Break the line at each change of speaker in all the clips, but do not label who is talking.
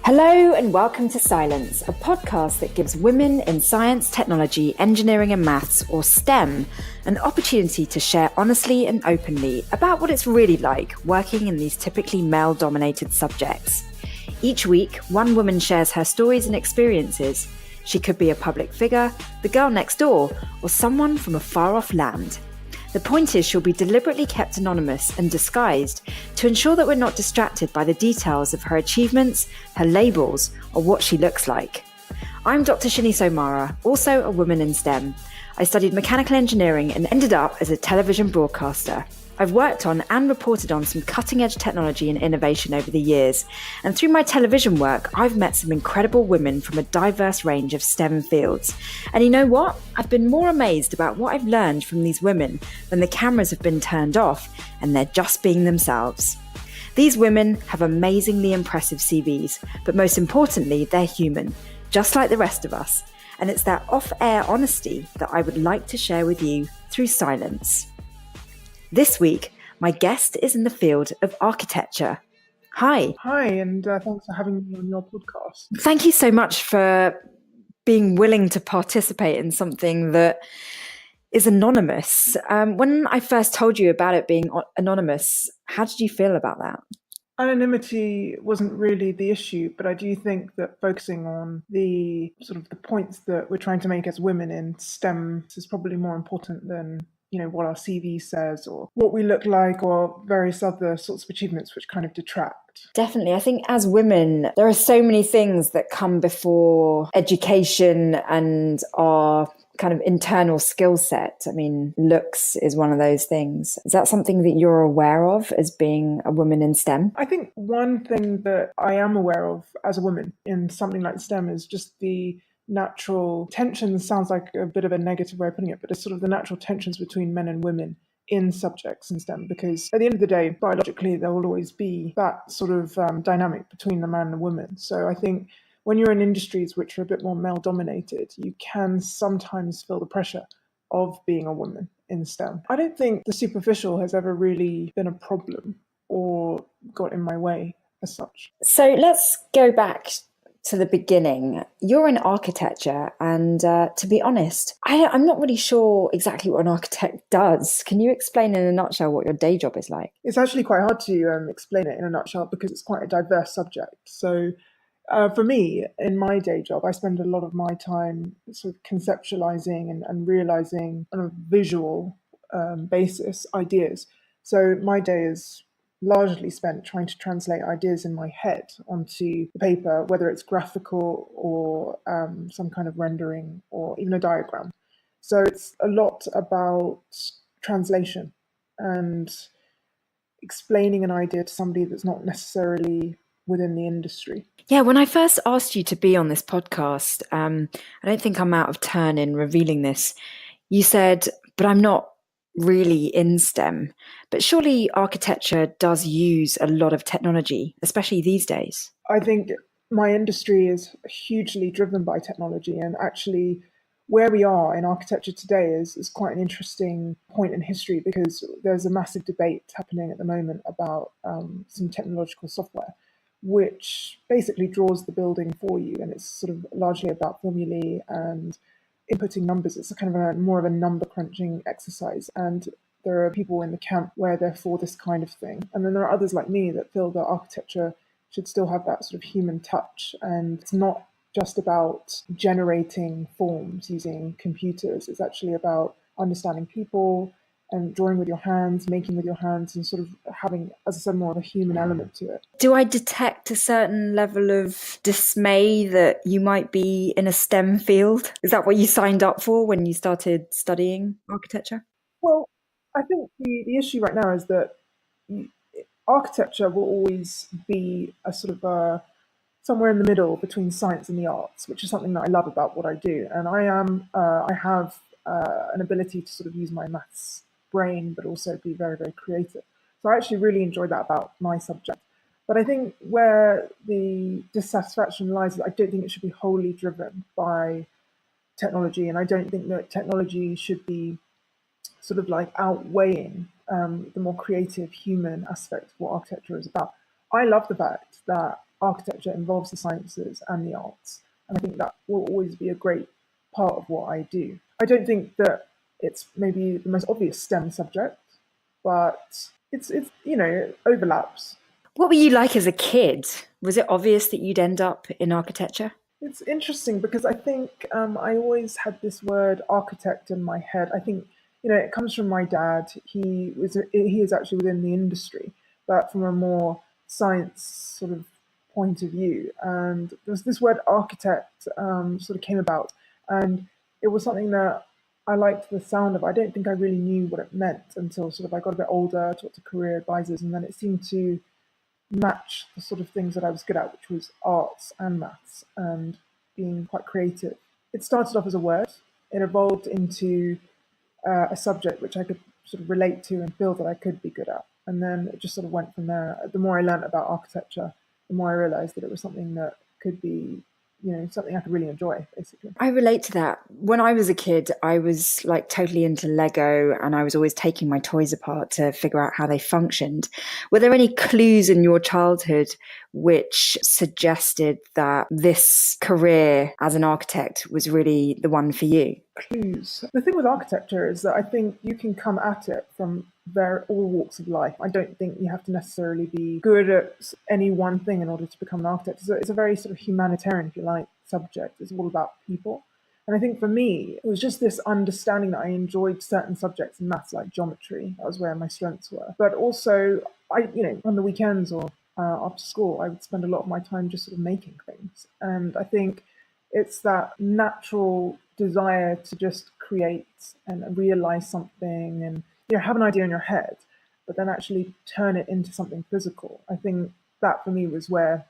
Hello and welcome to Silence, a podcast that gives women in science, technology, engineering and maths, or STEM, an opportunity to share honestly and openly about what it's really like working in these typically male-dominated subjects. Each week, one woman shares her stories and experiences. She could be a public figure, the girl next door, or someone from a far-off land. The point is she'll be deliberately kept anonymous and disguised to ensure that we're not distracted by the details of her achievements, her labels, or what she looks like. I'm Dr. Shanice O'Mara, also a woman in STEM. I studied mechanical engineering and ended up as a television broadcaster. I've worked on and reported on some cutting-edge technology and innovation over the years, and through my television work, I've met some incredible women from a diverse range of STEM fields. And you know what? I've been more amazed about what I've learned from these women when the cameras have been turned off and they're just being themselves. These women have amazingly impressive CVs, but most importantly, they're human, just like the rest of us. And it's that off-air honesty that I would like to share with you through Silence. This week, my guest is in the field of architecture. Hi.
Hi, and thanks for having me on your podcast.
Thank you so much for being willing to participate in something that is anonymous. When I first told you about it being anonymous, how did you feel about that?
Anonymity wasn't really the issue, but I do think that focusing on the points that we're trying to make as women in STEM is probably more important than what our CV says or what we look like or various other sorts of achievements which kind of detract.
Definitely. I think as women, there are so many things that come before education and our kind of internal skill set. I mean, looks is one of those things. Is that something that you're aware of as being a woman in STEM?
I think one thing that I am aware of as a woman in something like STEM is just the natural tensions. Sounds like a bit of a negative way of putting it, but it's sort of the natural tensions between men and women in subjects in STEM, because at the end of the day, biologically, there will always be that sort of dynamic between the man and the woman. So I think when you're in industries which are a bit more male-dominated, you can sometimes feel the pressure of being a woman in STEM. I don't think the superficial has ever really been a problem or got in my way as such.
So let's go back to the beginning. You're in architecture, and to be honest, I'm not really sure exactly what an architect does. Can you explain in a nutshell what your day job is like?
It's actually quite hard to explain it in a nutshell because it's quite a diverse subject. So for me, in my day job, I spend a lot of my time sort of conceptualizing and realizing on a visual basis ideas. So my day is largely spent trying to translate ideas in my head onto the paper, whether it's graphical or some kind of rendering or even a diagram. So it's a lot about translation and explaining an idea to somebody that's not necessarily within the industry.
Yeah, when I first asked you to be on this podcast, I don't think I'm out of turn in revealing this. You said, but I'm not really in STEM. But surely architecture does use a lot of technology, especially these days.
I think my industry is hugely driven by technology, and actually where we are in architecture today is quite an interesting point in history, because there's a massive debate happening at the moment about some technological software which basically draws the building for you, and it's sort of largely about formulae and inputting numbers. It's a kind of more of a number crunching exercise, and there are people in the camp where they're for this kind of thing, and then there are others like me that feel that architecture should still have that sort of human touch, and it's not just about generating forms using computers. It's actually about understanding people and drawing with your hands, making with your hands, and sort of having, as I said, more of a human element to it.
Do I detect a certain level of dismay that you might be in a STEM field? Is that what you signed up for when you started studying architecture?
Well, I think the issue right now is that architecture will always be a sort of somewhere in the middle between science and the arts, which is something that I love about what I do. And I have an ability to sort of use my maths brain, but also be very, very creative. So I actually really enjoy that about my subject. But I think where the dissatisfaction lies is I don't think it should be wholly driven by technology, and I don't think that technology should be sort of like outweighing the more creative human aspect of what architecture is about. I love the fact that architecture involves the sciences and the arts. And I think that will always be a great part of what I do. I don't think that it's maybe the most obvious STEM subject, but it's it overlaps.
What were you like as a kid? Was it obvious that you'd end up in architecture?
It's interesting because I think I always had this word architect in my head. I think it comes from my dad. He is actually within the industry, but from a more science sort of point of view. And there's this word architect sort of came about, and it was something that I liked the sound of. I don't think I really knew what it meant until sort of I got a bit older, talked to career advisors, and then it seemed to match the sort of things that I was good at, which was arts and maths and being quite creative. It started off as a word. It evolved into a subject which I could sort of relate to and feel that I could be good at. And then it just sort of went from there. The more I learned about architecture, the more I realized that it was something that could be something I could really enjoy, basically.
I relate to that. When I was a kid, I was like totally into Lego and I was always taking my toys apart to figure out how they functioned. Were there any clues in your childhood which suggested that this career as an architect was really the one for you?
Clues. The thing with architecture is that I think you can come at it from all walks of life. I don't think you have to necessarily be good at any one thing in order to become an architect. It's a very sort of humanitarian, if you like, subject. It's all about people. And I think for me, it was just this understanding that I enjoyed certain subjects in maths, like geometry. That was where my strengths were. But also, on the weekends or after school, I would spend a lot of my time just sort of making things. And I think it's that natural desire to just create and realize something and have an idea in your head, but then actually turn it into something physical. I think that for me was where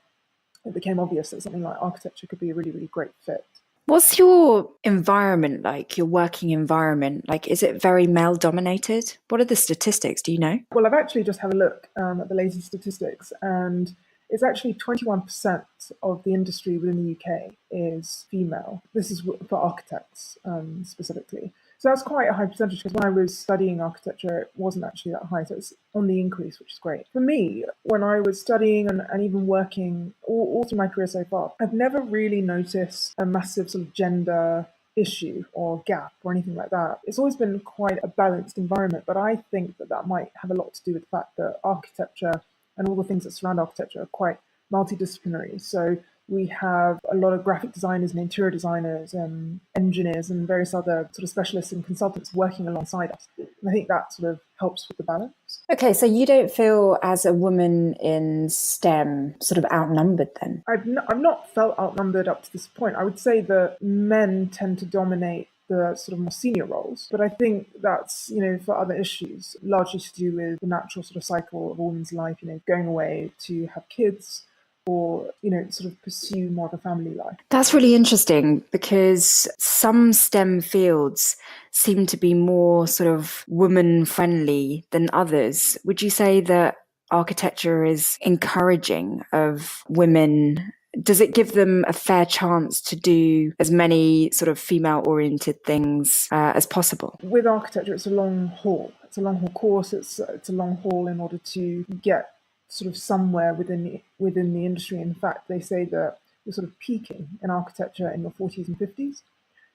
it became obvious that something like architecture could be a really, really great fit.
What's your environment like, your working environment? Like, is it very male dominated? What are the statistics? Do you know?
Well, I've actually just had a look at the latest statistics, and it's actually 21% of the industry within the UK is female. This is for architects specifically. So that's quite a high percentage, because when I was studying architecture, it wasn't actually that high. So it's on the increase, which is great. For me, when I was studying and even working all through my career so far, I've never really noticed a massive sort of gender issue or gap or anything like that. It's always been quite a balanced environment, but I think that might have a lot to do with the fact that architecture and all the things that surround architecture are quite multidisciplinary. So we have a lot of graphic designers and interior designers and engineers and various other sort of specialists and consultants working alongside us. And I think that sort of helps with the balance.
Okay, so you don't feel as a woman in STEM sort of outnumbered then?
I've not felt outnumbered up to this point. I would say that men tend to dominate the sort of more senior roles. But I think that's, for other issues, largely to do with the natural sort of cycle of a woman's life, going away to have kids, or, sort of pursue more of a family life.
That's really interesting, because some STEM fields seem to be more sort of woman-friendly than others. Would you say that architecture is encouraging of women? Does it give them a fair chance to do as many sort of female-oriented things as possible?
With architecture, it's a long haul. It's a long haul course. It's a long haul in order to get sort of somewhere within the industry. In fact, they say that you're sort of peaking in architecture in your 40s and 50s.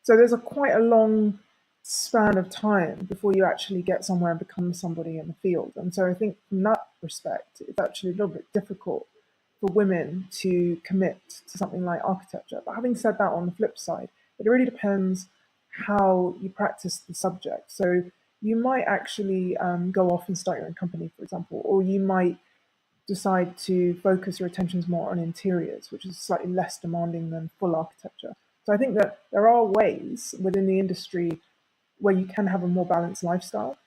So there's quite a long span of time before you actually get somewhere and become somebody in the field. And so I think from that respect, it's actually a little bit difficult for women to commit to something like architecture. But having said that, on the flip side, it really depends how you practice the subject. So you might actually go off and start your own company, for example, or you might decide to focus your attentions more on interiors, which is slightly less demanding than full architecture. So I think that there are ways within the industry where you can have a more balanced lifestyle.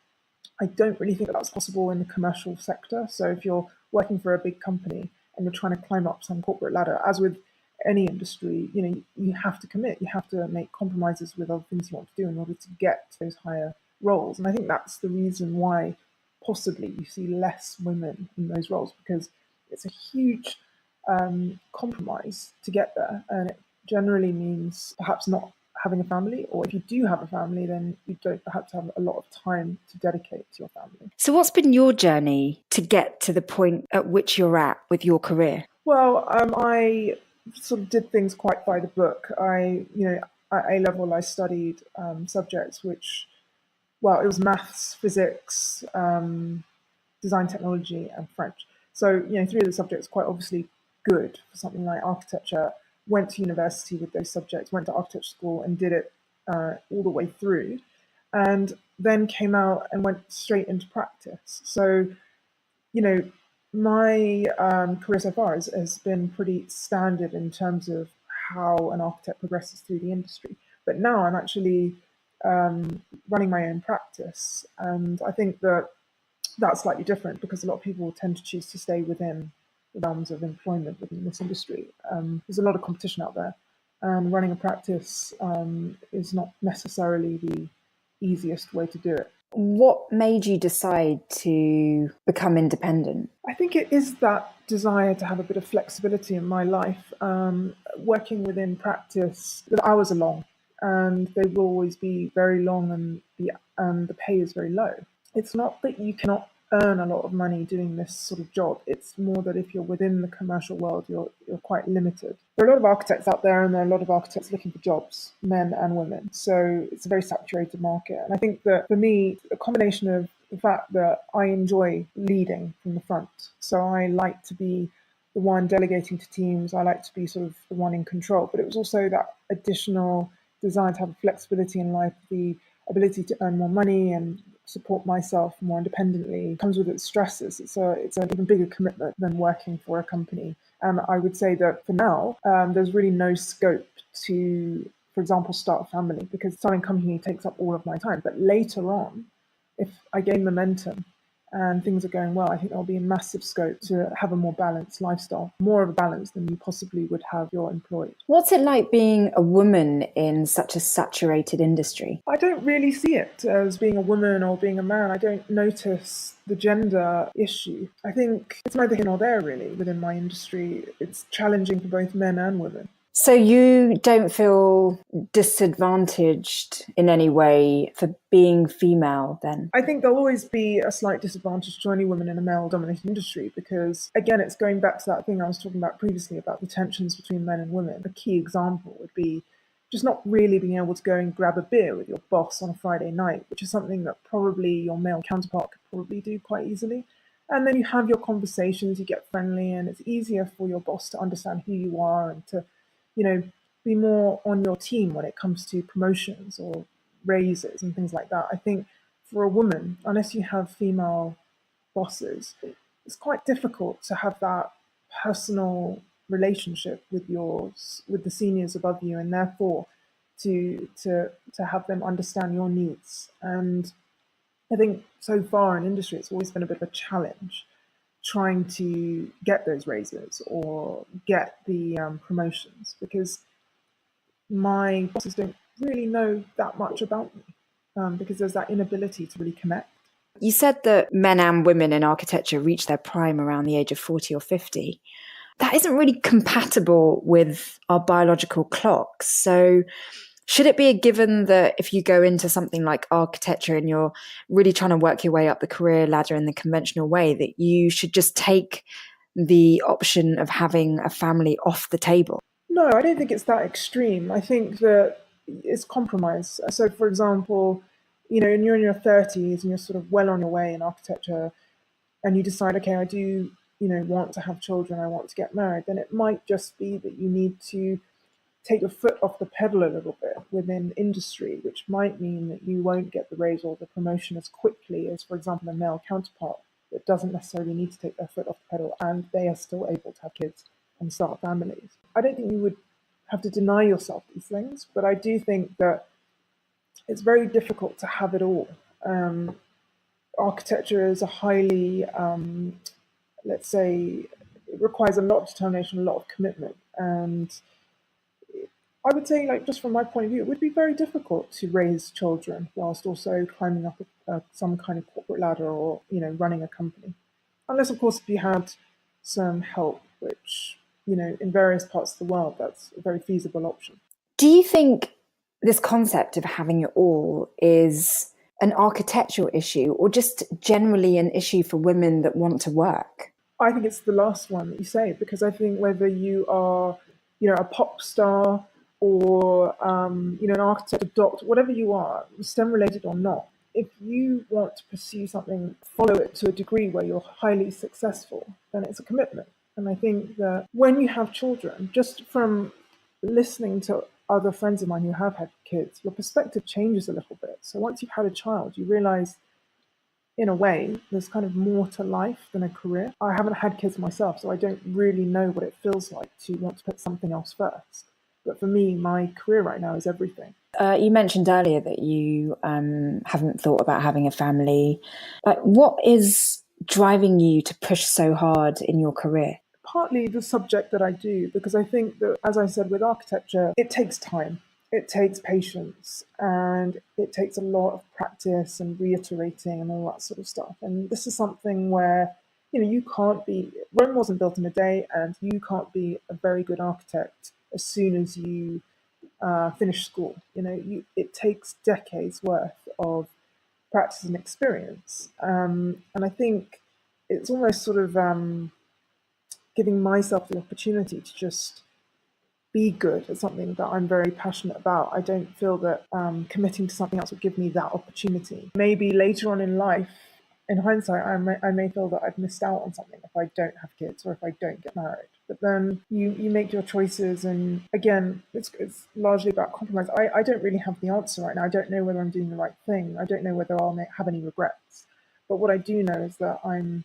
I don't really think that that's possible in the commercial sector. So if you're working for a big company and you're trying to climb up some corporate ladder, as with any industry, you have to commit. You have to make compromises with other things you want to do in order to get to those higher roles. And I think that's the reason why possibly you see less women in those roles, because it's a huge compromise to get there, and it generally means perhaps not having a family, or if you do have a family, then you don't perhaps have a lot of time to dedicate to your family.
So what's been your journey to get to the point at which you're at with your career?
Well, I sort of did things quite by the book. At A level, I studied subjects which, well, it was maths, physics, design technology, and French. So, three of the subjects quite obviously good for something like architecture. Went to university with those subjects, went to architecture school and did it all the way through, and then came out and went straight into practice. So, you know, my career so far has been pretty standard in terms of how an architect progresses through the industry. But now I'm actually running my own practice, and I think that that's slightly different because a lot of people tend to choose to stay within the realms of employment within this industry. There's a lot of competition out there, and running a practice is not necessarily the easiest way to do it.
What made you decide to become independent?
I think it is that desire to have a bit of flexibility in my life. Working within practice, the hours are long and they will always be very long, and the pay is very low. It's not that you cannot earn a lot of money doing this sort of job. It's more that if you're within the commercial world, you're quite limited. There are a lot of architects out there, and there are a lot of architects looking for jobs, men and women. So it's a very saturated market. And I think that for me, a combination of the fact that I enjoy leading from the front. So I like to be the one delegating to teams. I like to be sort of the one in control. But it was also that additional desire to have flexibility in life, the ability to earn more money and support myself more independently. It comes with its stresses. It's an even bigger commitment than working for a company. And I would say that for now, there's really no scope to, for example, start a family, because starting a company takes up all of my time. But later on, if I gain momentum and things are going well, I think there'll be a massive scope to have a more balanced lifestyle, more of a balance than you possibly would have you're employed.
What's it like being a woman in such a saturated industry?
I don't really see it as being a woman or being a man. I don't notice the gender issue. I think it's neither here nor there, really, within my industry. It's challenging for both men and women.
So you don't feel disadvantaged in any way for being female then?
I think there'll always be a slight disadvantage to any woman in a male-dominated industry because, again, it's going back to that thing I was talking about previously about the tensions between men and women. A key example would be just not really being able to go and grab a beer with your boss on a Friday night, which is something that probably your male counterpart could probably do quite easily. And then you have your conversations, you get friendly, and it's easier for your boss to understand who you are and to be more on your team when it comes to promotions or raises and things like that. I think for a woman, unless you have female bosses, it's quite difficult to have that personal relationship with the seniors above you, and therefore to have them understand your needs. And I think so far in industry, it's always been a bit of a challenge trying to get those raises or get the promotions, because my bosses don't really know that much about me, because there's that inability to really connect.
You said that men and women in architecture reach their prime around the age of 40 or 50. That isn't really compatible with our biological clocks. So should it be a given that if you go into something like architecture and you're really trying to work your way up the career ladder in the conventional way, that you should just take the option of having a family off the table?
No, I don't think it's that extreme. I think that it's compromise. So, for example, and you're in your 30s and you're sort of well on your way in architecture, and you decide, okay, I do, want to have children, I want to get married, then it might just be that you need to take your foot off the pedal a little bit within industry, which might mean that you won't get the raise or the promotion as quickly as, for example, a male counterpart that doesn't necessarily need to take their foot off the pedal and they are still able to have kids and start families. I don't think you would have to deny yourself these things, but I do think that it's very difficult to have it all. Architecture is a highly, let's say, it requires a lot of determination, a lot of commitment, and I would say, just from my point of view, it would be very difficult to raise children whilst also climbing up some kind of corporate ladder or, running a company. Unless, of course, if you had some help, which, in various parts of the world, that's a very feasible option.
Do you think this concept of having it all is an architectural issue or just generally an issue for women that want to work?
I think it's the last one that you say, because I think whether you are, a pop star or, an architect, a doctor, whatever you are, STEM related or not, if you want to pursue something, follow it to a degree where you're highly successful, then it's a commitment. And I think that when you have children, just from listening to other friends of mine who have had kids, your perspective changes a little bit. So once you've had a child, you realize, in a way, there's kind of more to life than a career. I haven't had kids myself, so I don't really know what it feels like to want to put something else first. But for me, my career right now is everything.
You mentioned earlier that you haven't thought about having a family. What is driving you to push so hard in your career?
Partly the subject that I do, because I think that, as I said, with architecture, it takes time, it takes patience, and it takes a lot of practice and reiterating and all that sort of stuff. And this is something where, you can't be, Rome wasn't built in a day, and you can't be a very good architect as soon as you finish school. It takes decades worth of practice and experience. And I think it's almost sort of giving myself the opportunity to just be good at something that I'm very passionate about. I don't feel that committing to something else would give me that opportunity. Maybe later on in life, in hindsight, I may feel that I've missed out on something if I don't have kids or if I don't get married. But then you make your choices, and again, it's largely about compromise. I don't really have the answer right now. I don't know whether I'm doing the right thing. I don't know whether I'll have any regrets. But what I do know is that I'm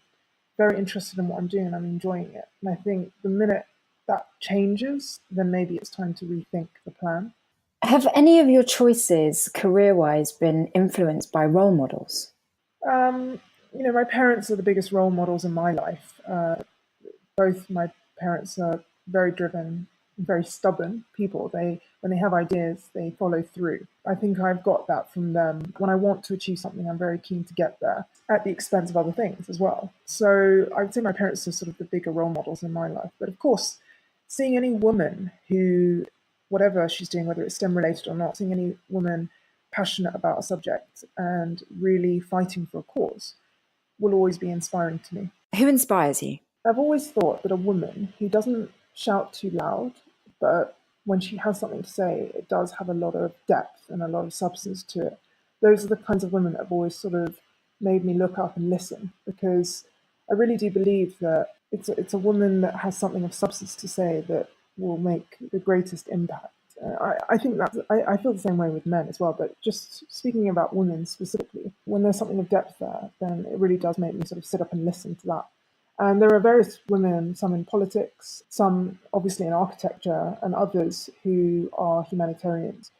very interested in what I'm doing and I'm enjoying it. And I think the minute that changes, then maybe it's time to rethink the plan.
Have any of your choices career-wise been influenced by role models?
My parents are the biggest role models in my life. Both my parents are very driven, very stubborn people. When they have ideas, they follow through. I think I've got that from them. When I want to achieve something, I'm very keen to get there at the expense of other things as well. So I would say my parents are sort of the bigger role models in my life. But of course, seeing any woman who, whatever she's doing, whether it's STEM related or not, seeing any woman passionate about a subject and really fighting for a cause will always be inspiring to me.
Who inspires you?
I've always thought that a woman who doesn't shout too loud, but when she has something to say, it does have a lot of depth and a lot of substance to it. Those are the kinds of women that have always sort of made me look up and listen, because I really do believe that it's a woman that has something of substance to say that will make the greatest impact. I think I feel the same way with men as well, but just speaking about women specifically, when there's something of depth there, then it really does make me sort of sit up and listen to that. And there are various women, some in politics, some obviously in architecture, and others who are humanitarians,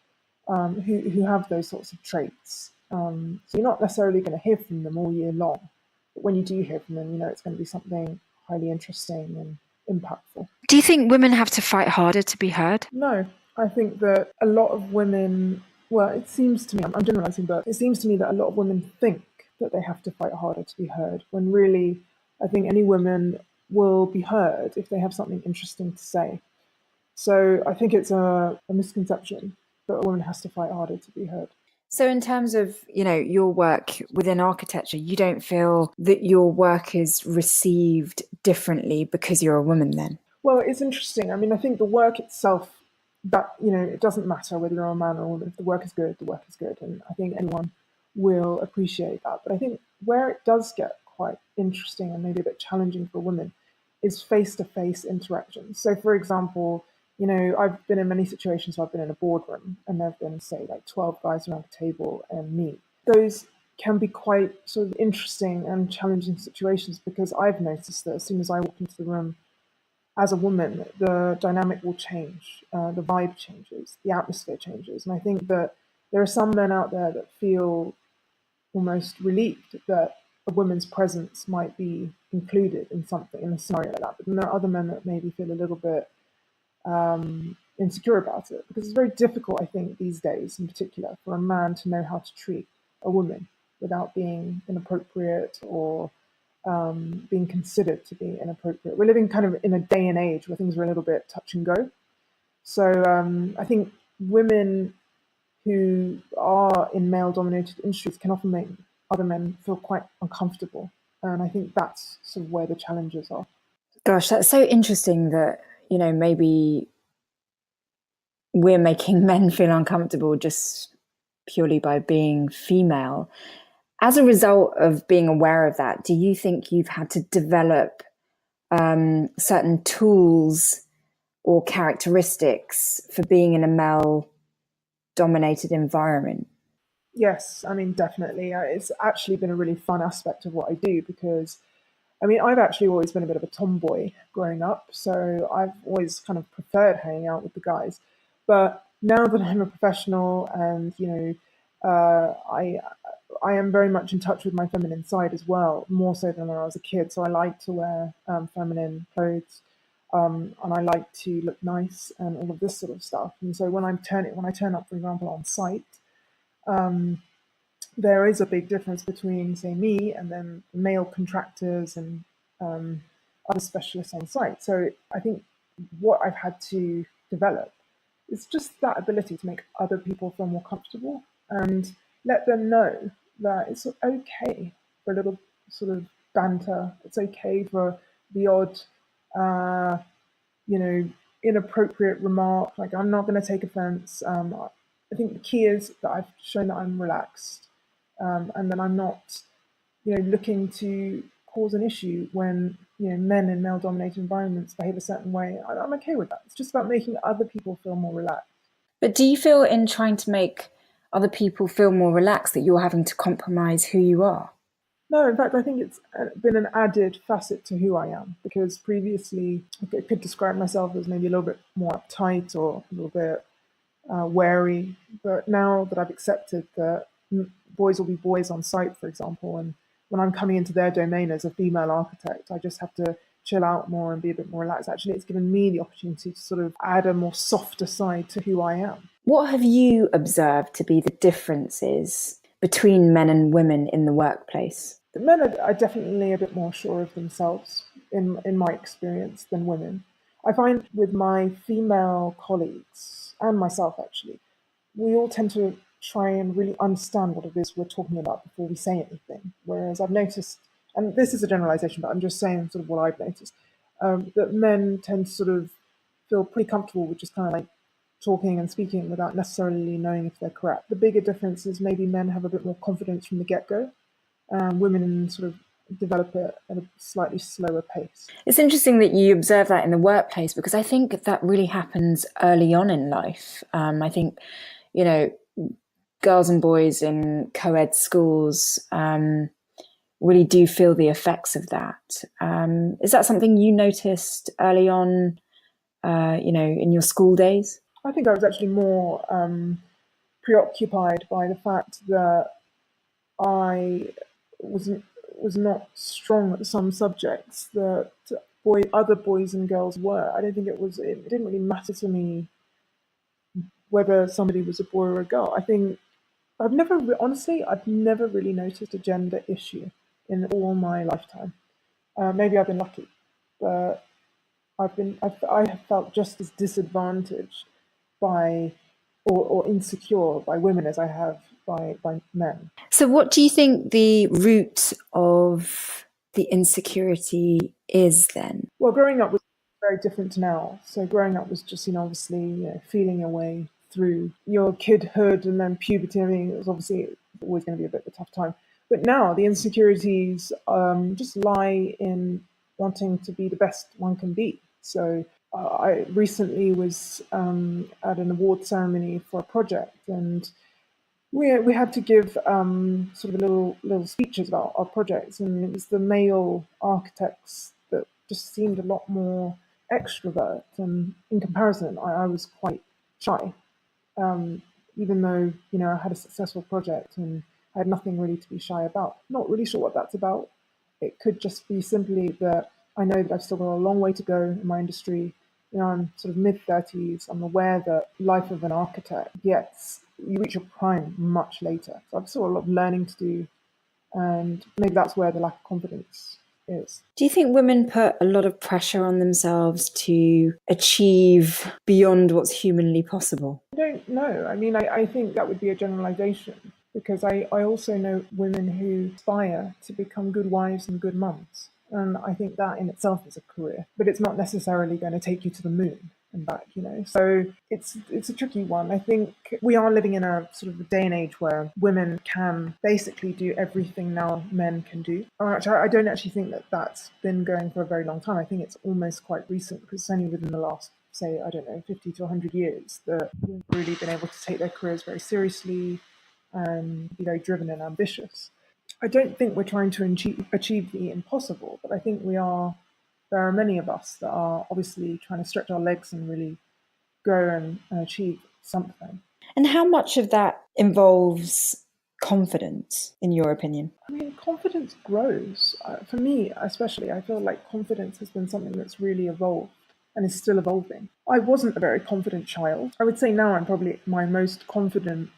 who have those sorts of traits. So you're not necessarily going to hear from them all year long, but when you do hear from them, it's going to be something highly interesting and impactful.
Do you think women have to fight harder to be heard?
No, I think that a lot of women, well, it seems to me, I'm generalizing, but it seems to me that a lot of women think that they have to fight harder to be heard, when really I think any woman will be heard if they have something interesting to say. So I think it's a misconception that a woman has to fight harder to be heard.
So in terms of, your work within architecture, you don't feel that your work is received differently because you're a woman then?
Well, it's interesting. I mean, I think the work itself, that, it doesn't matter whether you're a man or a woman. If the work is good, the work is good. And I think anyone will appreciate that. But I think where it does get quite interesting and maybe a bit challenging for women is face-to-face interaction. So, for example, I've been in many situations where I've been in a boardroom and there have been, say, like 12 guys around a table and me. Those can be quite sort of interesting and challenging situations, because I've noticed that as soon as I walk into the room as a woman, the dynamic will change, the vibe changes, the atmosphere changes. And I think that there are some men out there that feel almost relieved that a woman's presence might be included in something, in a scenario like that. But then there are other men that maybe feel a little bit insecure about it, because it's very difficult, I think, these days in particular, for a man to know how to treat a woman without being inappropriate or being considered to be inappropriate. We're living kind of in a day and age where things are a little bit touch and go. So I think women who are in male-dominated industries can often make other men feel quite uncomfortable And I think that's sort of where the challenges are.
Gosh, that's so interesting that, maybe we're making men feel uncomfortable just purely by being female. As a result of being aware of that, do you think you've had to develop certain tools or characteristics for being in a male dominated environment?
Yes, I mean, definitely. It's actually been a really fun aspect of what I do because, I mean, I've actually always been a bit of a tomboy growing up. So I've always kind of preferred hanging out with the guys. But now that I'm a professional and, I am very much in touch with my feminine side as well, more so than when I was a kid. So I like to wear feminine clothes, and I like to look nice and all of this sort of stuff. And so when I turn up, for example, on site, um, there is a big difference between, say, me and then male contractors and um, other specialists on site. So I think what I've had to develop is just that ability to make other people feel more comfortable and let them know that it's okay for a little sort of banter. It's okay for the odd, uh, you know, inappropriate remark. Like, I'm not going to take offense. I think the key is that I've shown that I'm relaxed, and that I'm not, looking to cause an issue when men in male-dominated environments behave a certain way. I'm okay with that. It's just about making other people feel more relaxed.
But do you feel in trying to make other people feel more relaxed that you're having to compromise who you are?
No, in fact, I think it's been an added facet to who I am because previously I could describe myself as maybe a little bit more uptight or a little bit wary. But now that I've accepted that boys will be boys on site, for example, and when I'm coming into their domain as a female architect, I just have to chill out more and be a bit more relaxed. Actually, it's given me the opportunity to sort of add a more softer side to who I am.
What have you observed to be the differences between men and women in the workplace?
The men are definitely a bit more sure of themselves, in my experience, than women. I find with my female colleagues and myself actually, we all tend to try and really understand what it is we're talking about before we say anything. Whereas I've noticed, and this is a generalization, but I'm just saying sort of what I've noticed, that men tend to sort of feel pretty comfortable with just kind of like talking and speaking without necessarily knowing if they're correct. The bigger difference is maybe men have a bit more confidence from the get go. Women sort of develop it at a slightly slower pace.
It's interesting that you observe that in the workplace because I think that really happens early on in life. I think, you know, girls and boys in co-ed schools really do feel the effects of that. Is that something you noticed early on, in your school days?
I think I was actually more preoccupied by the fact that I was was not strong at some subjects that other boys and girls were. I don't think it didn't really matter to me whether somebody was a boy or a girl. I think honestly, I've never really noticed a gender issue in all my lifetime. Maybe I've been lucky, but I have felt just as disadvantaged by or insecure by women as I have by men.
So, what do you think the root of the insecurity is then?
Well, growing up was very different to now. So growing up was just, obviously, feeling your way through your kidhood and then puberty. I mean, it was obviously always going to be a bit of a tough time. But now the insecurities just lie in wanting to be the best one can be. So I recently was at an award ceremony for a project, and we had to give sort of little speeches about our projects, and it was the male architects that just seemed a lot more extrovert, and in comparison, I was quite shy. Um, Even though I had a successful project and I had nothing really to be shy about. Not really sure what that's about. It could just be simply that I know that I've still got a long way to go in my industry. I'm sort of mid-30s. I'm aware that life of an architect gets you reach your prime much later. So I've still got a lot of learning to do, and maybe that's where the lack of confidence is.
Do you think women put a lot of pressure on themselves to achieve beyond what's humanly possible?
I don't know. I mean, I think that would be a generalization. because I also know women who aspire to become good wives and good mums. And I think that in itself is a career, but it's not necessarily going to take you to the moon and back, you know. So it's a tricky one. I think we are living in a sort of a day and age where women can basically do everything now men can do. I don't actually think that that's been going for a very long time. I think it's almost quite recent, because it's only within the last, say, I don't know, 50 to 100 years that women have really been able to take their careers very seriously and be very driven and ambitious. I don't think we're trying to achieve the impossible, but I think we are. There are many of us that are obviously trying to stretch our legs and really go and achieve something.
And how much of that involves confidence, in your opinion?
I mean, confidence grows. For me, especially, I feel like confidence has been something that's really evolved and is still evolving. I wasn't a very confident child. I would say now I'm probably my most confident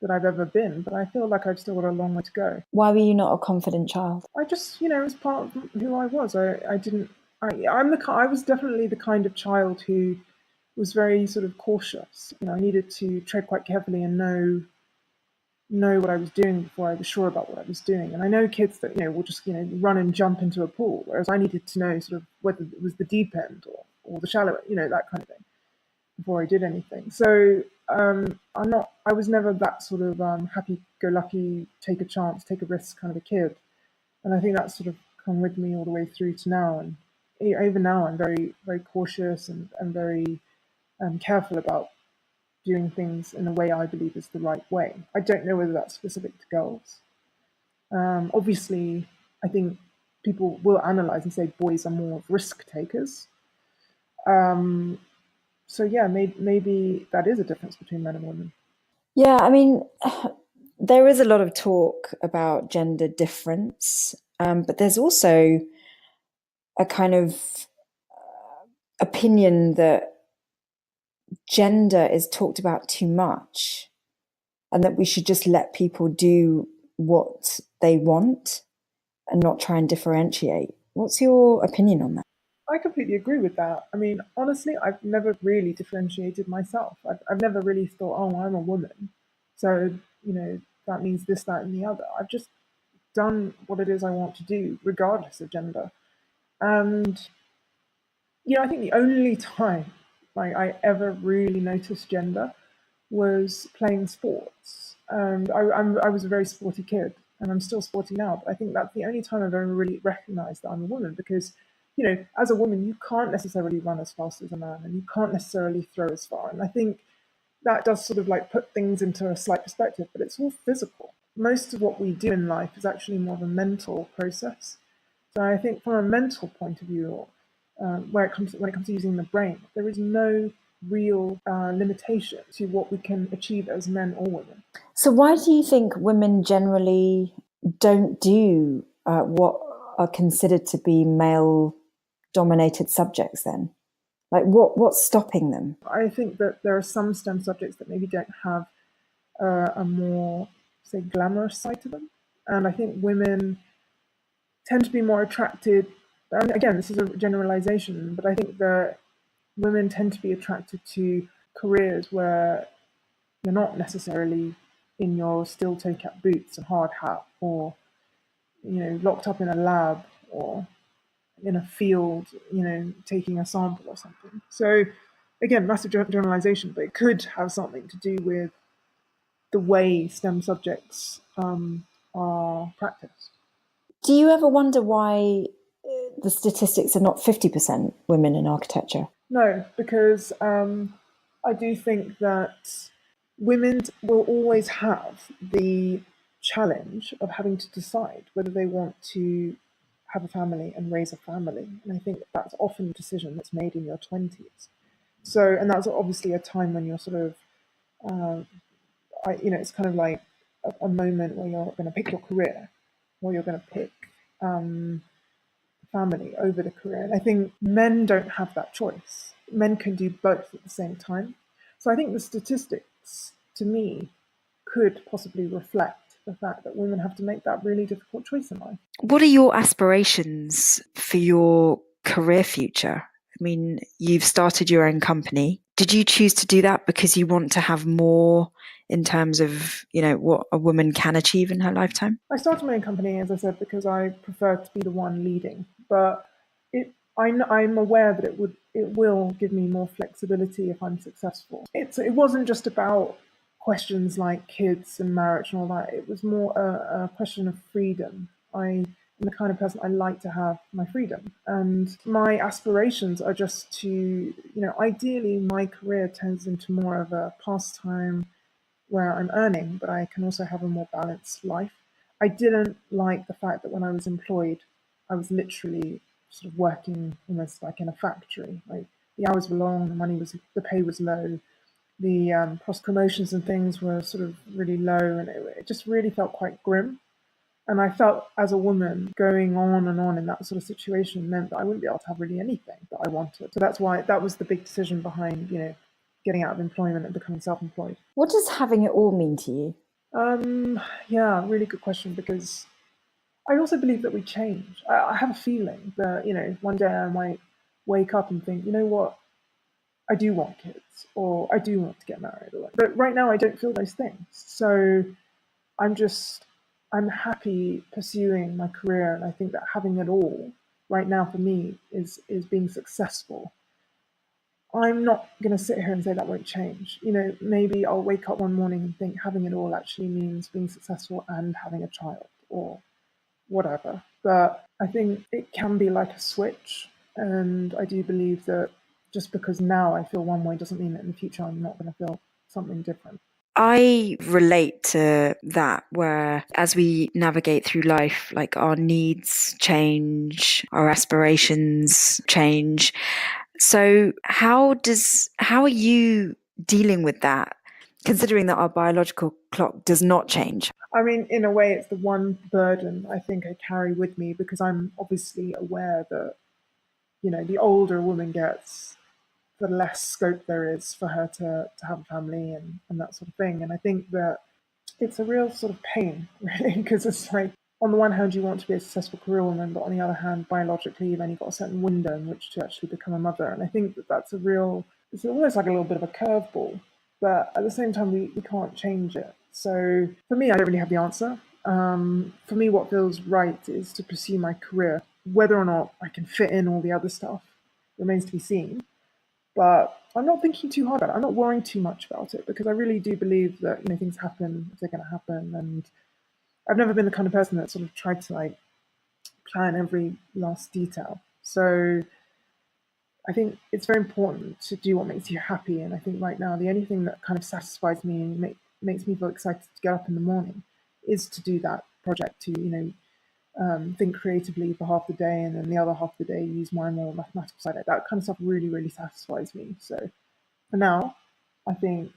that I've ever been, but I feel like I've still got a long way to go.
Why were you not a confident child?
I just, it was part of who I was. I didn't. I was definitely the kind of child who was very sort of cautious. I needed to tread quite carefully and know what I was doing before I was sure about what I was doing. And I know kids that will just run and jump into a pool, whereas I needed to know sort of whether it was the deep end or the shallow, that kind of thing, before I did anything. So I was never that sort of happy-go-lucky, take a chance, take a risk kind of a kid. And I think that's sort of come with me all the way through to now. And even now, I'm very, very cautious and very careful about doing things in a way I believe is the right way. I don't know whether that's specific to girls. Obviously, I think people will analyze and say boys are more risk takers. So yeah, maybe that is a difference between men and women.
Yeah, I mean, there is a lot of talk about gender difference, but there's also a kind of opinion that gender is talked about too much and that we should just let people do what they want and not try and differentiate. What's your opinion on that?
I completely agree with that. I mean, honestly, I've never really differentiated myself. I've never really thought, oh, I'm a woman, so that means this, that, and the other. I've just done what it is I want to do, regardless of gender. And I think the only time I ever really noticed gender was playing sports. And I was a very sporty kid, and I'm still sporty now. But I think that's the only time I've ever really recognised that I'm a woman, because as a woman, you can't necessarily run as fast as a man, and you can't necessarily throw as far. And I think that does sort of like put things into a slight perspective, but it's all physical. Most of what we do in life is actually more of a mental process. So I think from a mental point of view, when it comes to using the brain, there is no real limitation to what we can achieve as men or women.
So why do you think women generally don't do what are considered to be male-dominated subjects then? Like what's stopping them?
I think that there are some STEM subjects that maybe don't have a more, say, glamorous side to them. And I think women tend to be more attracted, and again, this is a generalization, but I think that women tend to be attracted to careers where you're not necessarily in your steel toe cap boots and hard hat, or locked up in a lab or in a field, taking a sample or something. So again, massive generalization, but it could have something to do with the way STEM subjects are practiced.
Do you ever wonder why the statistics are not 50% women in architecture?
No, because I do think that women will always have the challenge of having to decide whether they want to have a family and raise a family. And I think that's often a decision that's made in your 20s. So, and that's obviously a time when you're sort of, it's kind of like a moment where you're going to pick your career, or you're going to pick family over the career. And I think men don't have that choice. Men can do both at the same time. So I think the statistics, to me, could possibly reflect the fact that women have to make that really difficult choice in life.
What are your aspirations for your career future? I mean, you've started your own company. Did you choose to do that because you want to have more in terms of, what a woman can achieve in her lifetime?
I started my own company, as I said, because I prefer to be the one leading. But I'm aware that it will give me more flexibility if I'm successful. It wasn't just about questions like kids and marriage and all that. It was more a question of freedom. I'm the kind of person I like to have my freedom, and my aspirations are just to, ideally my career turns into more of a pastime where I'm earning, but I can also have a more balanced life. I didn't like the fact that when I was employed, I was literally sort of working almost like in a factory. Like the hours were long, the pay was low, the cross promotions and things were sort of really low, and it just really felt quite grim. And I felt as a woman going on and on in that sort of situation meant that I wouldn't be able to have really anything that I wanted. So that's why that was the big decision behind, getting out of employment and becoming self-employed.
What does having it all mean to you?
Yeah, really good question, because I also believe that we change. I have a feeling that, one day I might wake up and think, you know what, I do want kids, or I do want to get married. But right now I don't feel those things. So I'm happy pursuing my career, and I think that having it all right now for me is being successful. I'm not going to sit here and say that won't change. Maybe I'll wake up one morning and think having it all actually means being successful and having a child or whatever. But I think it can be like a switch. And I do believe that just because now I feel one way doesn't mean that in the future I'm not going to feel something different.
I relate to that, where as we navigate through life, like our needs change, our aspirations change. So how are you dealing with that, considering that our biological clock does not change?
I mean, in a way, it's the one burden I think I carry with me, because I'm obviously aware that, the older a woman gets, the less scope there is for her to have a family and that sort of thing. And I think that it's a real sort of pain, really, because it's like, on the one hand, you want to be a successful career woman, but on the other hand, biologically, you've only got a certain window in which to actually become a mother. And I think that it's almost like a little bit of a curveball, but at the same time, we can't change it. So for me, I don't really have the answer. For me, what feels right is to pursue my career. Whether or not I can fit in all the other stuff remains to be seen. But I'm not thinking too hard about it. I'm not worrying too much about it, because I really do believe that, things happen if they're going to happen. And I've never been the kind of person that sort of tried to like plan every last detail. So I think it's very important to do what makes you happy. And I think right now the only thing that kind of satisfies me and makes me feel excited to get up in the morning is to do that project, to think creatively for half the day, and then the other half of the day use my more mathematical side. That kind of stuff really, really satisfies me. So for now, I think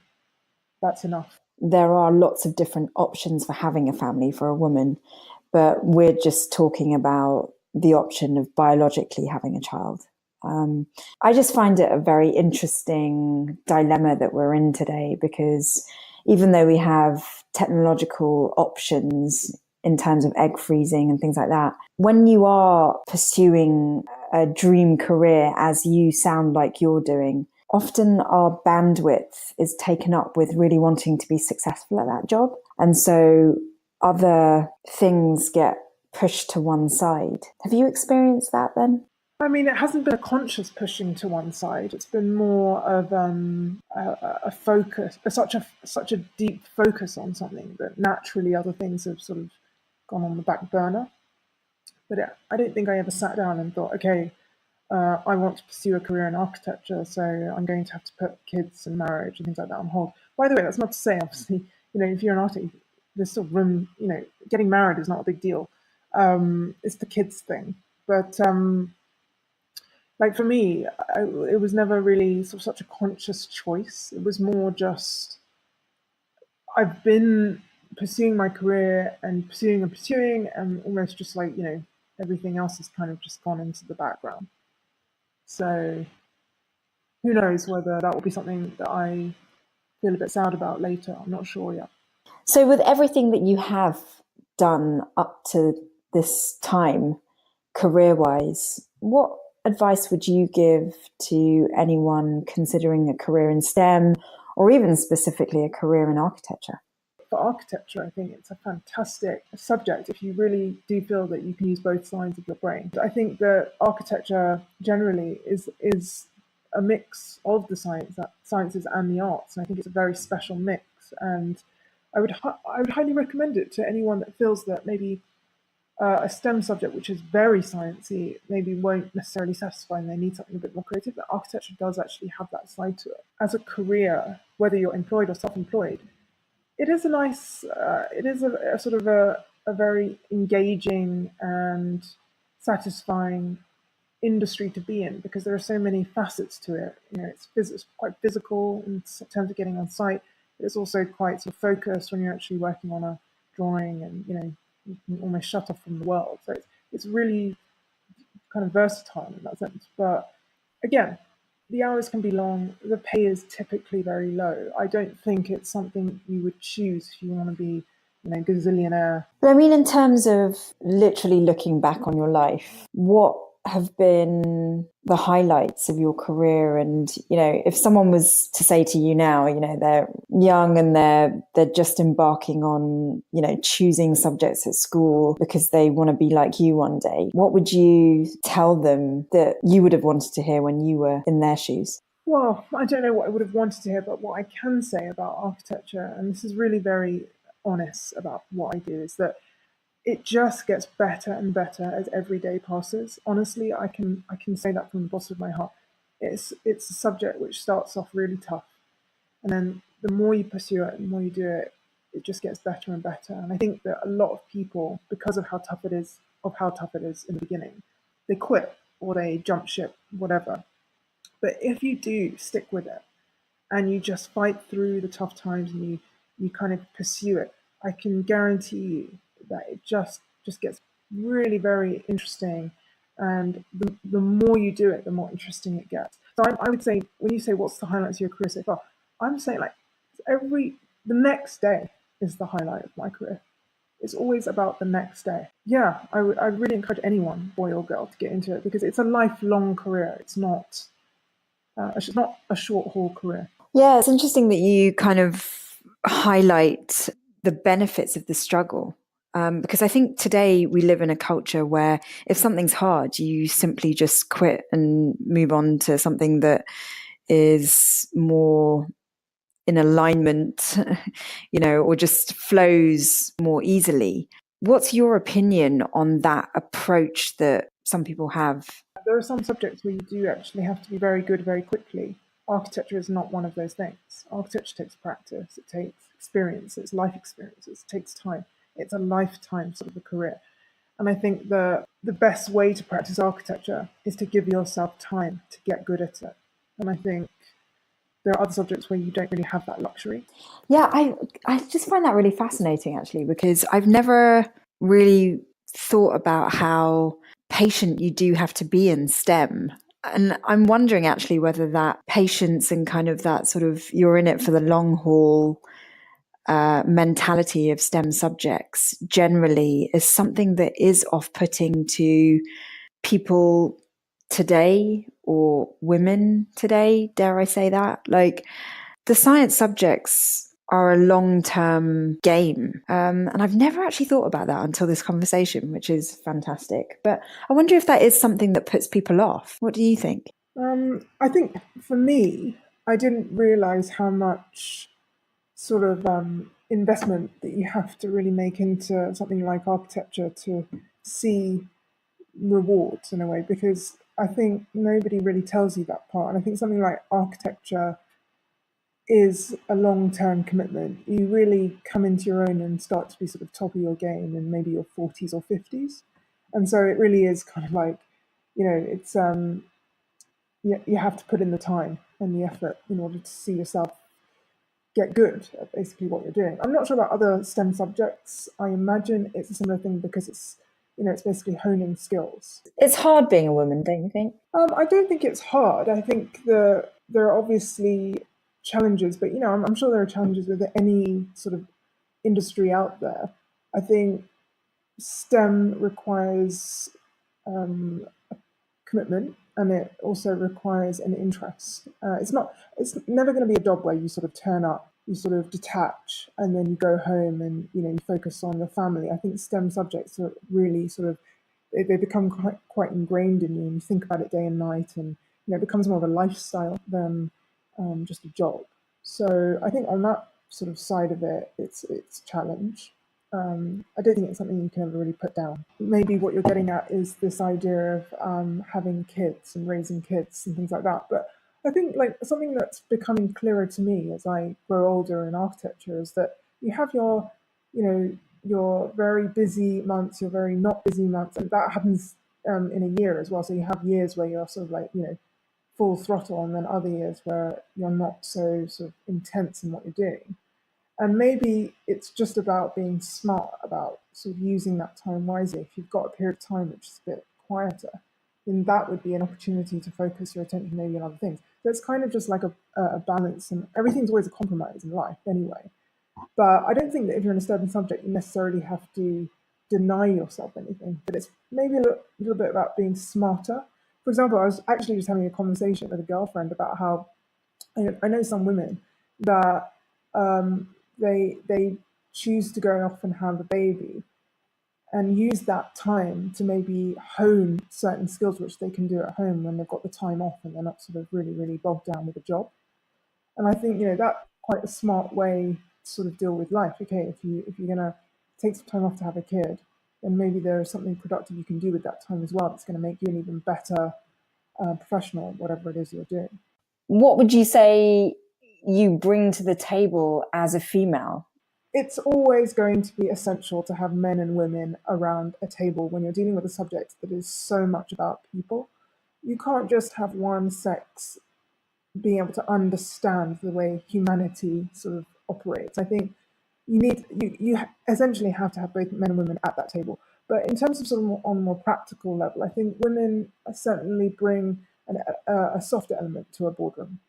that's enough.
There are lots of different options for having a family for a woman, but we're just talking about the option of biologically having a child. I just find it a very interesting dilemma that we're in today, because even though we have technological options in terms of egg freezing and things like that, when you are pursuing a dream career, as you sound like you're doing, often our bandwidth is taken up with really wanting to be successful at that job. And so other things get pushed to one side. Have you experienced that then?
I mean, it hasn't been a conscious pushing to one side. It's been more of a focus, such a deep focus on something that naturally other things have sort of gone on the back burner. But I don't think I ever sat down and thought, okay, I want to pursue a career in architecture, so I'm going to have to put kids and marriage and things like that on hold. By the way, that's not to say, obviously, if you're an artist, there's still room, getting married is not a big deal. It's the kids thing. But like for me, it was never really sort of such a conscious choice. It was more just, I've been pursuing my career and pursuing, and almost just like, everything else has kind of just gone into the background. So who knows whether that will be something that I feel a bit sad about later. I'm not sure yet.
So with everything that you have done up to this time, career-wise, what advice would you give to anyone considering a career in STEM or even specifically a career in architecture?
For architecture, I think it's a fantastic subject if you really do feel that you can use both sides of your brain. I think that architecture generally is a mix of the sciences and the arts, and I think it's a very special mix. And I would highly recommend it to anyone that feels that maybe a STEM subject which is very sciencey maybe won't necessarily satisfy and they need something a bit more creative. But architecture does actually have that side to it. As a career, whether you're employed or self-employed, it is a nice, it is a sort of a very engaging and satisfying industry to be in because there are so many facets to it. It's quite physical in terms of getting on site, but it's also quite sort of focused when you're actually working on a drawing, and you can almost shut off from the world. So it's really kind of versatile in that sense. But again, the hours can be long. The pay is typically very low. I don't think it's something you would choose if you want to be, gazillionaire.
But I mean, in terms of literally looking back on your life, what have been the highlights of your career? And, if someone was to say to you now, they're young and they're just embarking on, choosing subjects at school because they want to be like you one day, what would you tell them that you would have wanted to hear when you were in their shoes?
Well, I don't know what I would have wanted to hear, but what I can say about architecture, and this is really very honest about what I do, is that it just gets better and better as every day passes. Honestly, I can say that from the bottom of my heart. It's a subject which starts off really tough, and then the more you pursue it, the more you do it, it just gets better and better. And I think that a lot of people, because of how tough it is, in the beginning, they quit or they jump ship, whatever. But if you do stick with it and you just fight through the tough times and you kind of pursue it, I can guarantee you that it just gets really very interesting. And the more you do it, the more interesting it gets. So I would say, when you say what's the highlights of your career so far, I'm saying like the next day is the highlight of my career. It's always about the next day. Yeah, I really encourage anyone, boy or girl, to get into it because it's a lifelong career. It's not a short haul career.
Yeah, it's interesting that you kind of highlight the benefits of the struggle. Because I think today we live in a culture where if something's hard, you simply just quit and move on to something that is more in alignment, or just flows more easily. What's your opinion on that approach that some people have?
There are some subjects where you do actually have to be very good very quickly. Architecture is not one of those things. Architecture takes practice, it takes experience, it's life experiences, it takes time. It's a lifetime sort of a career. And I think the best way to practice architecture is to give yourself time to get good at it. And I think there are other subjects where you don't really have that luxury.
Yeah, I just find that really fascinating, actually, because I've never really thought about how patient you do have to be in STEM. And I'm wondering actually whether that patience and kind of that sort of you're in it for the long haul mentality of STEM subjects generally is something that is off-putting to people today, or women today, dare I say that? Like, the science subjects are a long-term game. And I've never actually thought about that until this conversation, which is fantastic. But I wonder if that is something that puts people off. What do you think?
I think for me, I didn't realize how much sort of investment that you have to really make into something like architecture to see rewards in a way, because I think nobody really tells you that part. And I think something like architecture is a long-term commitment. You really come into your own and start to be sort of top of your game in maybe your 40s or 50s. And so it really is kind of like, it's you have to put in the time and the effort in order to see yourself get good at basically what you're doing. I'm not sure about other STEM subjects. I imagine it's a similar thing because it's basically honing skills.
It's hard being a woman, don't you think?
I don't think it's hard. I think there are obviously challenges, but I'm sure there are challenges with any sort of industry out there. I think STEM requires a commitment, and it also requires an interest. It's never going to be a job where you sort of turn up, you sort of detach, and then you go home and you focus on the family. I think STEM subjects are really sort of they become quite ingrained in you, and you think about it day and night, and it becomes more of a lifestyle than just a job. So I think on that sort of side of it, it's a challenge. I don't think it's something you can ever really put down. Maybe what you're getting at is this idea of having kids and raising kids and things like that. But I think like something that's becoming clearer to me as I grow older in architecture is that you have you know, your very busy months, your very not busy months, and that happens in a year as well. So you have years where you're sort of like full throttle, and then other years where you're not so sort of intense in what you're doing. And maybe it's just about being smart about sort of using that time wisely. If you've got a period of time which is a bit quieter, then that would be an opportunity to focus your attention maybe on other things. So it's kind of just like a balance, and everything's always a compromise in life anyway. But I don't think that if you're in a certain subject, you necessarily have to deny yourself anything. But it's maybe a little bit about being smarter. For example, I was actually just having a conversation with a girlfriend about how I know some women that they choose to go off and have a baby and use that time to maybe hone certain skills which they can do at home when they've got the time off and they're not sort of really bogged down with a job. And I think that's quite a smart way to sort of deal with life. Okay, if you're gonna take some time off to have a kid, then maybe there is something productive you can do with that time as well that's going to make you an even better professional, whatever it is you're doing.
What would you say you bring to the table as a female?
It's always going to be essential to have men and women around a table when you're dealing with a subject that is so much about people. You can't just have one sex being able to understand the way humanity sort of operates. I think you essentially have to have both men and women at that table. But in terms of sort of on a more practical level, I think women certainly bring a softer element to a boardroom.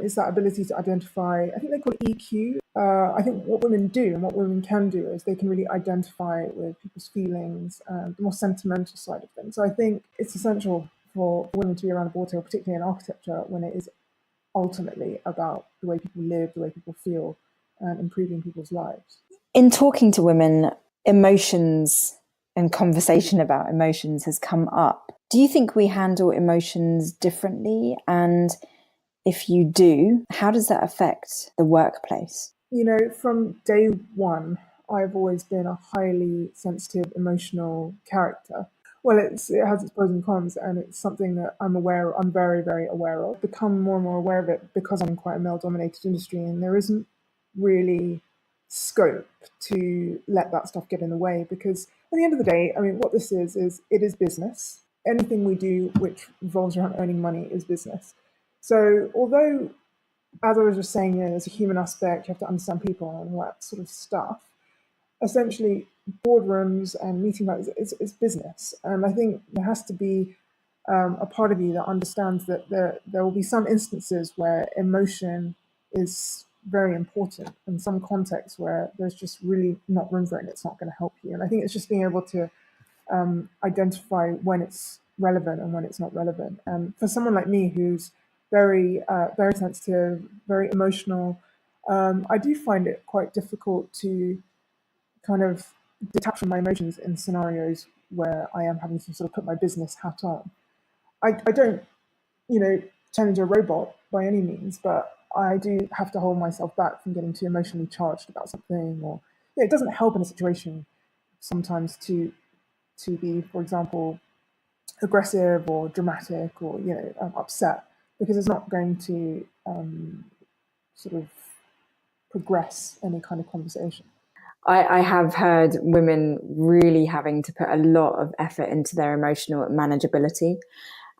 It's that ability to identify, I think they call it EQ. I think what women do and what women can do is they can really identify with people's feelings, the more sentimental side of things. So I think it's essential for women to be around a board table, particularly in architecture, when it is ultimately about the way people live, the way people feel, and improving people's lives.
In talking to women, emotions and conversation about emotions has come up. Do you think we handle emotions differently? And if you do, how does that affect the workplace?
From day one, I've always been a highly sensitive, emotional character. Well, it has its pros and cons, and it's something that I'm very, very aware of. Become more and more aware of it because I'm in quite a male-dominated industry, and there isn't really scope to let that stuff get in the way. Because at the end of the day, I mean, what this is it is business. Anything we do which revolves around earning money is business. So, although, as I was just saying, there's a human aspect, you have to understand people and all that sort of stuff. Essentially, boardrooms and meeting like it's business, and I think there has to be a part of you that understands that there will be some instances where emotion is very important, and some contexts where there's just really not room for it, and it's not going to help you. And I think it's just being able to identify when it's relevant and when it's not relevant. And for someone like me who's very sensitive, very emotional, I do find it quite difficult to kind of detach from my emotions in scenarios where I am having to sort of put my business hat on. I don't, turn into a robot by any means, but I do have to hold myself back from getting too emotionally charged about something, or it doesn't help in a situation sometimes to be, for example, aggressive or dramatic or upset, because it's not going to sort of progress any kind of conversation.
I have heard women really having to put a lot of effort into their emotional manageability.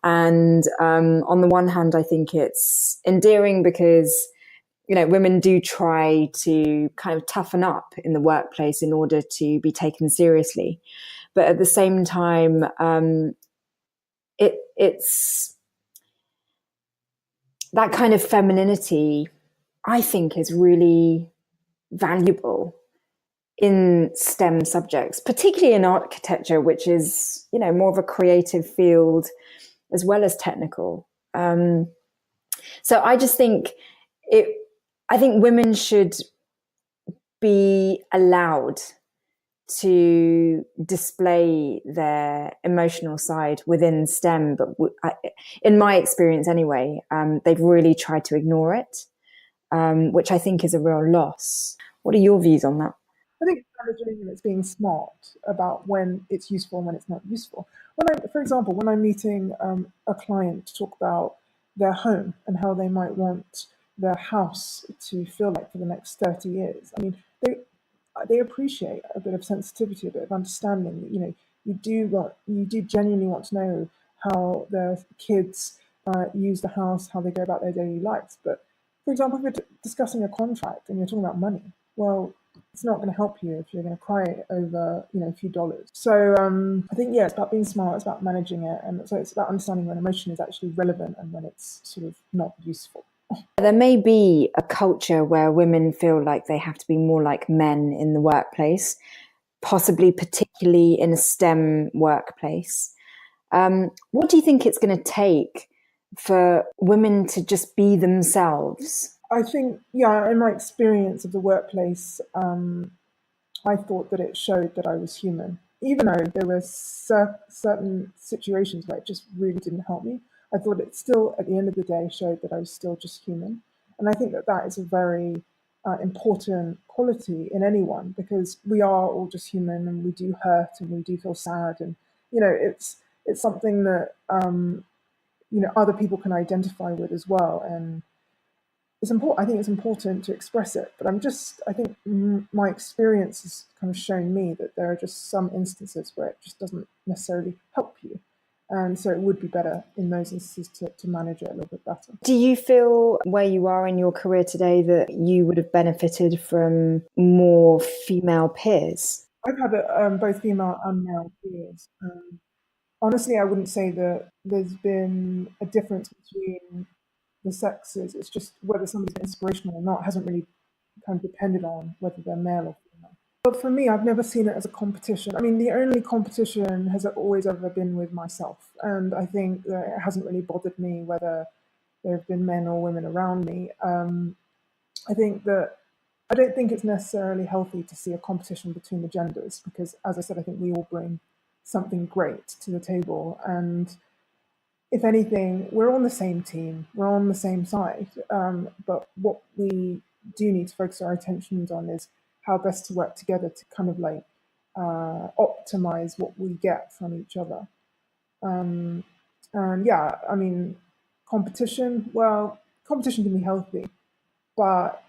And on the one hand, I think it's endearing because, women do try to kind of toughen up in the workplace in order to be taken seriously. But at the same time, it's that kind of femininity, I think, is really valuable in STEM subjects, particularly in architecture, which is, more of a creative field. as well as technical. So I just think I think women should be allowed to display their emotional side within STEM, but in my experience anyway, they've really tried to ignore it, which I think is a real loss. What are your views on that?
I think managing and it's being smart about when it's useful and when it's not useful. For example, when I'm meeting a client to talk about their home and how they might want their house to feel like for the next 30 years, I mean, they appreciate a bit of sensitivity, a bit of understanding. That, you do genuinely want to know how their kids use the house, how they go about their daily lives. But for example, if you're discussing a contract and you're talking about money, well, it's not going to help you if you're going to cry over a few dollars. So I think it's about being smart, it's about managing it, and so it's about understanding when emotion is actually relevant and when it's sort of not useful.
There may be a culture where women feel like they have to be more like men in the workplace, possibly particularly in a STEM workplace. What do you think it's going to take for women to just be themselves?
I think, in my experience of the workplace, I thought that it showed that I was human. Even though there were certain situations where it just really didn't help me, I thought it still, at the end of the day, showed that I was still just human. And I think that that is a very important quality in anyone, because we are all just human and we do hurt and we do feel sad. And, it's something that, other people can identify with as well. And it's important. I think it's important to express it, but I think my experience has kind of shown me that there are just some instances where it just doesn't necessarily help you. And so it would be better in those instances to manage it a little bit better.
Do you feel where you are in your career today that you would have benefited from more female peers?
I've had both female and male peers. Honestly, I wouldn't say that there's been a difference between the sexes. It's just whether somebody's inspirational or not hasn't really kind of depended on whether they're male or female. But for me, I've never seen it as a competition. I mean, the only competition has always ever been with myself. And I think that it hasn't really bothered me whether there have been men or women around me. I think that I don't think it's necessarily healthy to see a competition between the genders because, as I said, I think we all bring something great to the table. And if anything, we're on the same team, we're on the same side. But what we do need to focus our attentions on is how best to work together to kind of like optimize what we get from each other. And I mean, competition can be healthy, but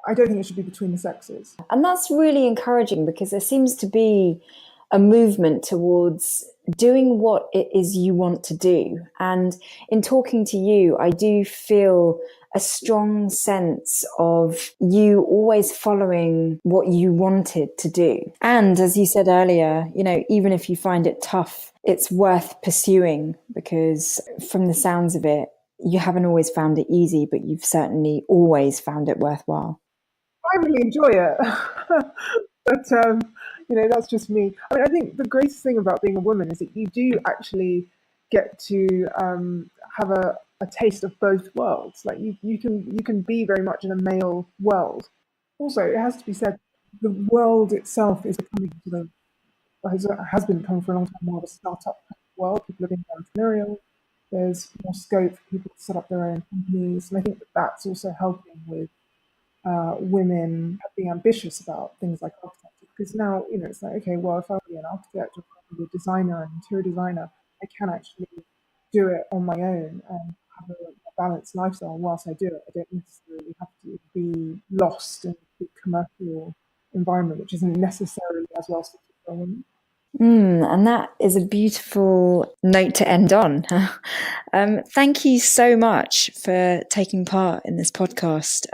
I don't think it should be between the sexes.
And that's really encouraging because there seems to be a movement towards doing what it is you want to do. And in talking to you, I do feel a strong sense of you always following what you wanted to do. And as you said earlier, even if you find it tough, it's worth pursuing because from the sounds of it, you haven't always found it easy, but you've certainly always found it worthwhile.
I really enjoy it. But that's just me. I mean, I think the greatest thing about being a woman is that you do actually get to have a taste of both worlds. Like you can be very much in a male world. Also, it has to be said, the world itself is becoming has been becoming for a long time more of a startup world. People are being entrepreneurial. There's more scope for people to set up their own companies, and I think that that's also helping with women being ambitious about things like architecture. Because now, it's like, okay, well, if I be an architect or probably a designer, an interior designer, I can actually do it on my own and have a balanced lifestyle whilst I do it. I don't necessarily have to be lost in the commercial environment, which isn't necessarily as well suited for a woman.
And that is a beautiful note to end on. Thank you so much for taking part in this podcast.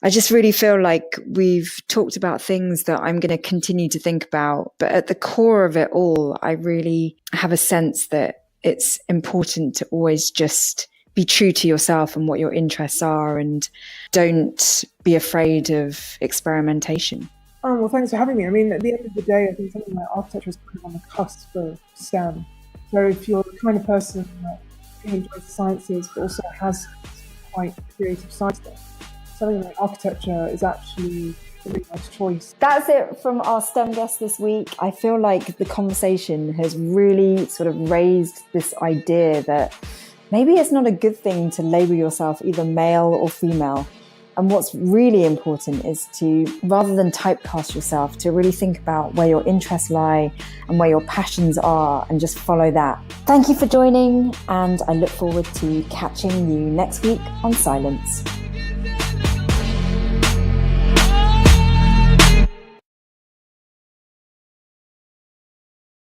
I just really feel like we've talked about things that I'm going to continue to think about. But at the core of it all, I really have a sense that it's important to always just be true to yourself and what your interests are and don't be afraid of experimentation.
Oh, well, thanks for having me. I mean, at the end of the day, I think something like architecture is kind of on the cusp of STEM. So if you're the kind of person that enjoys the sciences but also has quite creative side stuff, something like architecture is actually a really nice choice.
That's it from our STEM guest this week. I feel like the conversation has really sort of raised this idea that maybe it's not a good thing to label yourself either male or female. And what's really important is to, rather than typecast yourself, to really think about where your interests lie and where your passions are and just follow that. Thank you for joining, and I look forward to catching you next week on Silence.